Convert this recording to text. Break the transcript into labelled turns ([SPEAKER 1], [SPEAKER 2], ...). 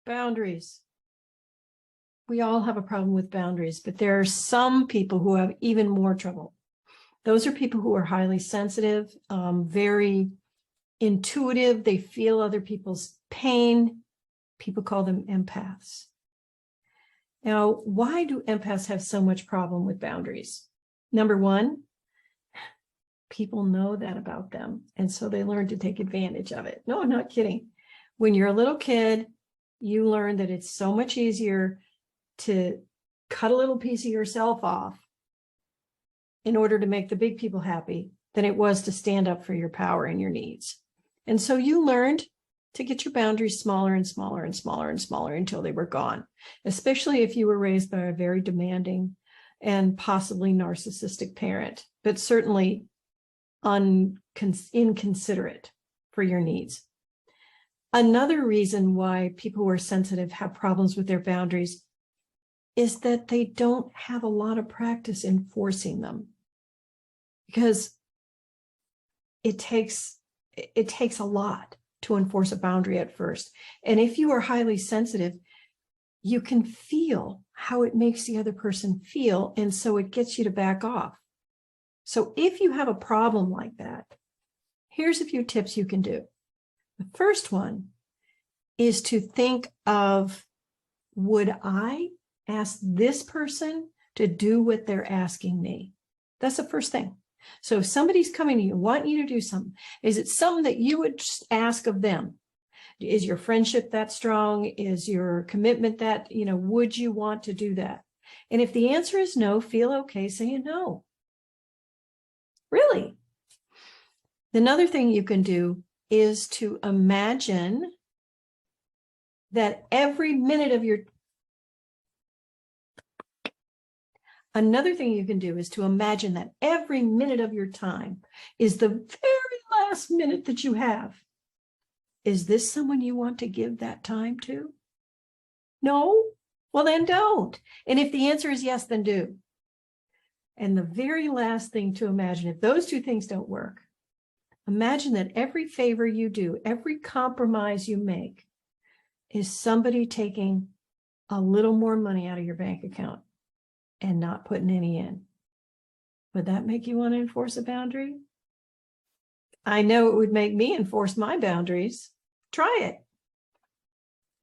[SPEAKER 1] Boundaries. We all have a problem with boundaries, but there are some people who have even more trouble. Those are people who are highly sensitive, very intuitive. They feel other people's pain. People call them empaths. Now, why do empaths have so much problem with boundaries? Number one, people know that about them, and so they learn to take advantage of it. No, I'm not kidding. When you're a little kid, you learn that it's so much easier to cut a little piece of yourself off in order to make the big people happy than it was to stand up for your power and your needs. And so you learned to get your boundaries smaller and smaller and smaller and smaller until they were gone, especially if you were raised by a very demanding and possibly narcissistic parent, but certainly inconsiderate for your needs. Another reason why people who are sensitive have problems with their boundaries is that they don't have a lot of practice enforcing them, because it takes a lot to enforce a boundary at first. And if you are highly sensitive, you can feel how it makes the other person feel, and so it gets you to back off. So if you have a problem like that, here's a few tips you can do. The first one is to think of, would I ask this person to do what they're asking me? That's the first thing. So if somebody's coming to you, wanting you to do something, is it something that you would ask of them? Is your friendship that strong? Is your commitment that, would you want to do that? And if the answer is no, feel okay saying no. Really. Another thing you can do is to imagine that every minute of your Another thing you can do is to imagine that every minute of your time is the very last minute that you have. Is this someone you want to give that time to? No? Well, then don't. And if the answer is yes, then do. And the very last thing to imagine, if those two things don't work, imagine that every favor you do, every compromise you make, is somebody taking a little more money out of your bank account and not putting any in. Would that make you want to enforce a boundary? I know it would make me enforce my boundaries. Try it.